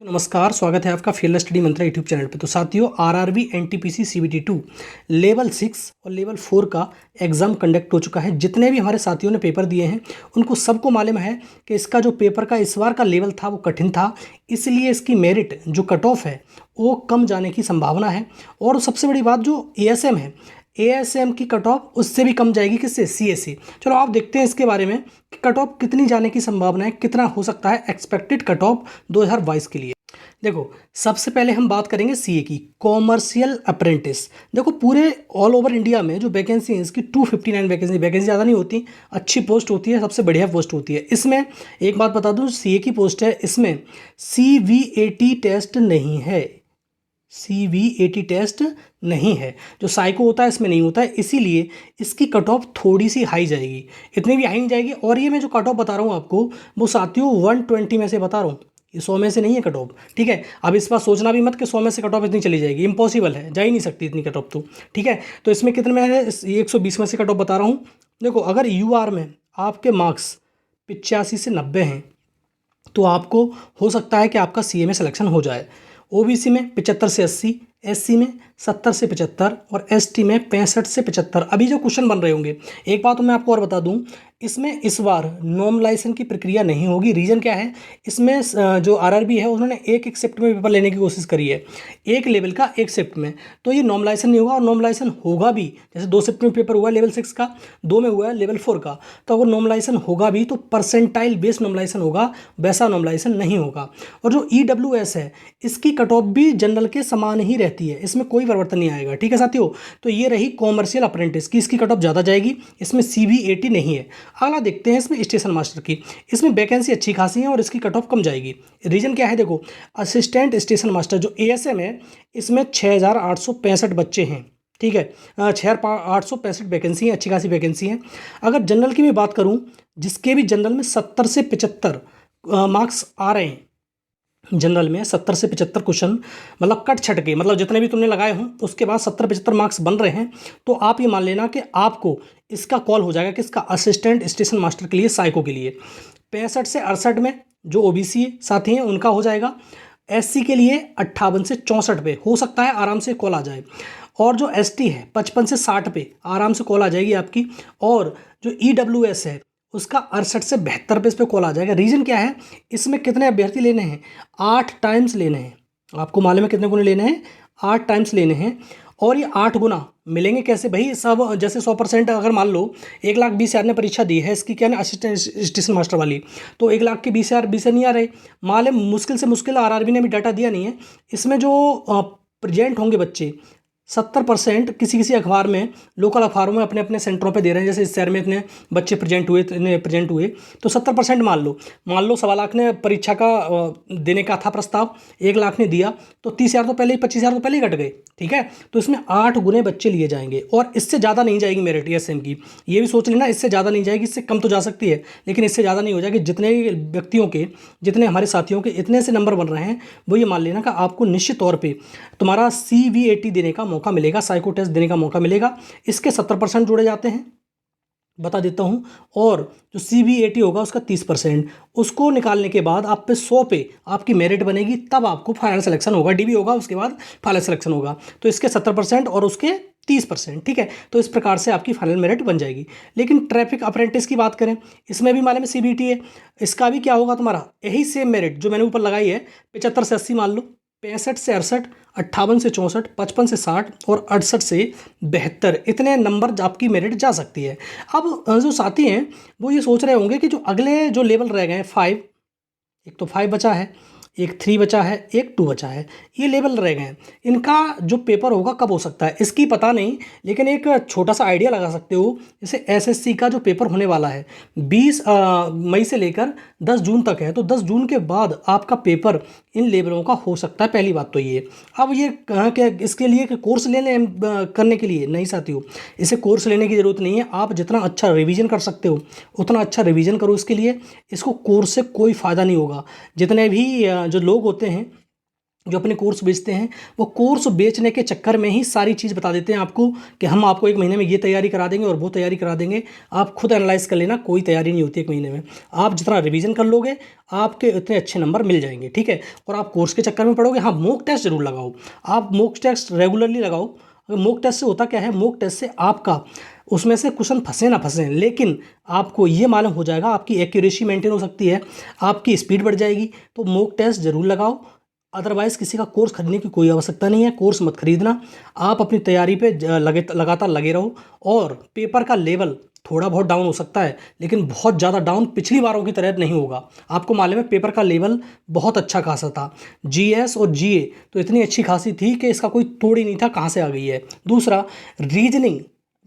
नमस्कार, स्वागत है आपका फील्ड स्टडी मंत्रा यूट्यूब चैनल पे। तो साथियों, आरआरबी एनटीपीसी सीबीटी 2 लेवल 6 और लेवल 4 का एग्ज़ाम कंडक्ट हो चुका है। जितने भी हमारे साथियों ने पेपर दिए हैं उनको सबको मालूम है कि इसका जो पेपर का इस बार का लेवल था वो कठिन था, इसलिए इसकी मेरिट जो कट ऑफ है वो कम जाने की संभावना है। और सबसे बड़ी बात, जो एएसएम है, एएसएम की कट ऑफ उससे भी कम जाएगी। किससे? सीएससी। चलो आप देखते हैं इसके बारे में कि कट ऑफ कितनी जाने की संभावना है, कितना हो सकता है एक्सपेक्टेड कट ऑफ 2022 के लिए। देखो, सबसे पहले हम बात करेंगे सीए की, कॉमर्शियल अप्रेंटिस। देखो, पूरे ऑल ओवर इंडिया में जो वैकेंसी है इसकी 259 वैकेंसी ज़्यादा नहीं होती, अच्छी पोस्ट होती है, सबसे बढ़िया पोस्ट होती है। इसमें एक बात बता दूं, सीए की पोस्ट है, इसमें सीवीएटी टेस्ट नहीं है, सीवीएटी टेस्ट नहीं है। जो साइको होता है इसमें नहीं होता है, इसीलिए इसकी कट ऑफ थोड़ी सी हाई जाएगी, इतनी भी हाई नहीं जाएगी। और ये मैं जो कट ऑफ बता रहा हूँ आपको, वो साथियों 120 में से बता रहा हूँ, ये 100 में से नहीं है कट ऑफ, ठीक है। अब इस बार सोचना भी मत कि 100 में से कट ऑफ इतनी चली जाएगी, इम्पॉसिबल है, जा ही नहीं सकती इतनी कट ऑफ तो, ठीक है। तो इसमें कितने में है? 120 में से कट ऑफ बता रहा हूँ। देखो, अगर यूआर में आपके मार्क्स 85 से 90 हैं तो आपको हो सकता है कि आपका सीए में सिलेक्शन हो जाए। ओबीसी में 75 से 80, एससी में 70 से 75 और एसटी में 65 से 75 अभी जो क्वेश्चन बन रहे होंगे। एक बात तो मैं आपको और बता दूं, इसमें इस बार नॉर्मलाइजेशन की प्रक्रिया नहीं होगी। रीज़न क्या है? इसमें जो आरआरबी है उन्होंने एक शिफ्ट में पेपर लेने की कोशिश करी है, एक लेवल का एक शिफ्ट में, तो ये नॉर्मलाइजेशन नहीं होगा। और नॉर्मलाइजेशन होगा भी, जैसे 2 शिफ्ट में पेपर हुआ है लेवल 6 का, 2 में हुआ है लेवल 4 का, तो अगर नॉर्मलाइजेशन होगा भी तो परसेंटाइल बेस्ड नॉर्मलाइजेशन होगा, वैसा नॉर्मलाइजेशन नहीं होगा। और जो ईडब्ल्यूएस है इसकी कट ऑफ भी जनरल के समान ही रहती है, इसमें कोई परिवर्तन नहीं आएगा, ठीक है साथियों। तो ये रही कॉमर्शियल अप्रेंटिस की, इसकी कट ऑफ ज़्यादा जाएगी, इसमें सीवीएटी नहीं है। अगला देखते हैं इसमें स्टेशन मास्टर की, इसमें वैकेंसी अच्छी खासी है और इसकी कट ऑफ कम जाएगी। रीजन क्या है? देखो, असिस्टेंट स्टेशन मास्टर जो एएसएम है इसमें 6865 बच्चे हैं, ठीक है, 6865 वैकेंसी है, अच्छी खासी वैकेंसी है। अगर जनरल की मैं बात करूं, जिसके भी जनरल में 70 से 75 मार्क्स आ रहे हैं, जनरल में 70 से 75 क्वेश्चन, मतलब कट छट के, मतलब जितने भी तुमने लगाए हों उसके बाद 70-75 मार्क्स बन रहे हैं, तो आप ये मान लेना कि आपको इसका कॉल हो जाएगा, किसका? असिस्टेंट स्टेशन मास्टर के लिए, साइको के लिए। 65 से 68 में जो ओबीसी साथी हैं उनका हो जाएगा। एससी के लिए 58 से 64 पे हो सकता है आराम से कॉल आ जाए। और जो एसटी है 55 से 60 पे आराम से कॉल आ जाएगी आपकी। और जो ईडब्ल्यूएस है उसका 68 से 72 पे इस पर कॉल आ जाएगा। रीज़न क्या है? इसमें कितने अभ्यर्थी लेने हैं? 8 टाइम्स लेने हैं। आपको मालूम है कितने गुने लेने हैं? 8 टाइम्स लेने हैं। और ये 8 गुना मिलेंगे कैसे भाई? सब जैसे 100% अगर मान लो 1,20,000 ने परीक्षा दी है इसकी, क्या ना, असिस्टेंट स्टेशन मास्टर वाली, तो 1,20,000 20 नहीं आ रहे। मालूम मुश्किल से मुश्किल, आरआरबी ने भी डाटा दिया नहीं है, इसमें जो प्रेजेंट होंगे बच्चे 70% किसी किसी अखबार में, लोकल अखबारों में अपने अपने सेंटरों पे दे रहे हैं। जैसे इस शहर में इतने बच्चे प्रेजेंट हुए, इतने प्रेजेंट हुए, तो 70% मान लो 1.25 लाख ने परीक्षा का देने का था प्रस्ताव, 1 लाख ने दिया, तो 30,000 तो पहले ही, 25,000 तो पहले ही कट गए, ठीक है। तो इसमें 8 गुने बच्चे लिए जाएंगे और इससे ज़्यादा नहीं जाएगी मेरिट एएसएम की, ये भी सोच लेना, इससे ज़्यादा नहीं जाएगी। इससे कम तो जा सकती है लेकिन इससे ज़्यादा नहीं हो जाएगी। जितने व्यक्तियों के, जितने हमारे साथियों के इतने से नंबर बन रहे हैं, वो ये मान लेना कि आपको निश्चित तौर पर तुम्हारा सीवीएटी देने का मौका मिलेगा, साइको टेस्ट देने का मौका मिलेगा। इसके 70% जोड़े जाते हैं, बता देता हूं। और जो सीवीएटी होगा उसका 30%, उसको निकालने के बाद आप पे 100 पे आपकी मेरिट बनेगी, तब आपको फाइनल सिलेक्शन होगा। डीबी होगा, उसके बाद फाइनल सिलेक्शन होगा। तो इसके 70% और उसके 30%, ठीक है। तो इस प्रकार से आपकी फाइनल मेरिट बन जाएगी। लेकिन ट्रैफिक अप्रेंटिस की बात करें, इसमें भी मालूम है सीबीटी है, इसका भी क्या होगा? तुम्हारा यही सेम मेरिट जो मैंने ऊपर लगाई है, 75 से 80 मान लो, 65 से 68, 58 से 64, 55 से 60 और 68 से 72, इतने नंबर आपकी मेरिट जा सकती है। अब जो साथी हैं वो ये सोच रहे होंगे कि जो अगले जो लेवल रह गए हैं 5, एक तो 5 बचा है, एक 3 बचा है, एक 2 बचा है, ये लेवल रह गए हैं। इनका जो पेपर होगा कब हो सकता है इसकी पता नहीं, लेकिन एक छोटा सा आइडिया लगा सकते हो। जैसे एसएससी का जो पेपर होने वाला है 20 मई से लेकर 10 जून तक है, तो 10 जून के बाद आपका पेपर इन लेवलों का हो सकता है। पहली बात तो ये। अब ये कहाँ के इसके लिए कोर्स लेने करने के लिए नहीं साथियों, इसे कोर्स लेने की ज़रूरत नहीं है। आप जितना अच्छा रिवीजन कर सकते हो उतना अच्छा रिवीजन करो इसके लिए। इसको कोर्स से कोई फ़ायदा नहीं होगा। जितने भी जो लोग होते हैं जो अपने कोर्स बेचते हैं वो कोर्स बेचने के चक्कर में ही सारी चीज़ बता देते हैं आपको कि हम आपको एक महीने में ये तैयारी करा देंगे और वो तैयारी करा देंगे। आप खुद एनालाइज कर लेना, कोई तैयारी नहीं होती एक महीने में। आप जितना रिवीजन कर लोगे आपके उतने अच्छे नंबर मिल जाएंगे, ठीक है। और आप कोर्स के चक्कर में पड़ोगे, हाँ मॉक टेस्ट जरूर लगाओ, आप मॉक टेस्ट रेगुलरली लगाओ। मॉक टेस्ट से होता क्या है, मॉक टेस्ट से आपका उसमें से क्वेश्चन फंसे ना फंसे, लेकिन आपको ये मालूम हो जाएगा, आपकी एक्यूरेसी मेंटेन हो सकती है, आपकी स्पीड बढ़ जाएगी। तो मॉक टेस्ट जरूर लगाओ। अदरवाइज़ किसी का कोर्स खरीदने की कोई आवश्यकता नहीं है, कोर्स मत खरीदना। आप अपनी तैयारी पे लगातार लगे रहो। और पेपर का लेवल थोड़ा बहुत डाउन हो सकता है, लेकिन बहुत ज़्यादा डाउन पिछली बारों की तरह नहीं होगा। आपको मालूम है पेपर का लेवल बहुत अच्छा खासा था। जीएस और जीए तो इतनी अच्छी खासी थी कि इसका कोई तोड़ ही नहीं था, कहाँ से आ गई है। दूसरा, रीजनिंग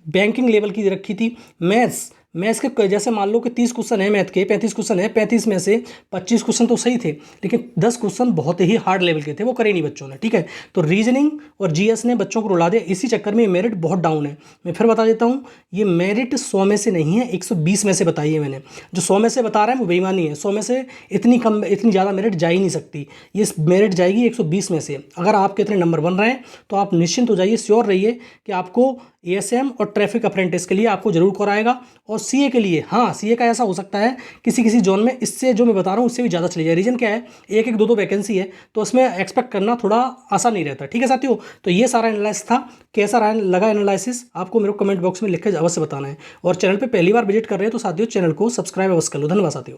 बैंकिंग लेवल की रखी थी। मैथ्स के जैसे मान लो कि 30 क्वेश्चन है, मैथ के 35 क्वेश्चन है, 35 में से 25 क्वेश्चन तो सही थे, लेकिन 10 क्वेश्चन बहुत ही हार्ड लेवल के थे, वो करे नहीं बच्चों ने, ठीक है। तो रीजनिंग और जीएस ने बच्चों को रुला दिया, इसी चक्कर में मेरिट बहुत डाउन है। मैं फिर बता देता हूँ, ये मेरिट 100 में से नहीं है, 120 में से बताई है मैंने। जो 100 में से बता रहा है वो बेईमानी है, 100 में से इतनी ज़्यादा मेरिट जा ही नहीं सकती, ये मेरिट जाएगी 120 में से। अगर आपके इतने नंबर बन रहे हैं तो आप निश्चिंत हो जाइए, श्योर रहिए कि आपको एएसएम और ट्रैफिक अप्रेंटिस के लिए आपको जरूर कराएगा। और सीए के लिए, हाँ सीए का ऐसा हो सकता है किसी किसी जोन में इससे जो मैं बता रहा हूँ उससे भी ज़्यादा चली जाए। रीजन क्या है, एक एक दो वैकेंसी है, तो उसमें एक्सपेक्ट करना थोड़ा आसान नहीं रहता, ठीक है साथियों। तो ये सारा एनालिसिस था, कैसा रहा लगा एनालिसिस आपको मेरे को कमेंट बॉक्स में लिख कर अवश्य बताना है। और चैनल पर पहली बार विजिट कर रहे हैं तो साथियों चैनल को सब्सक्राइब अवश्य कर लो। धन्यवाद साथियों।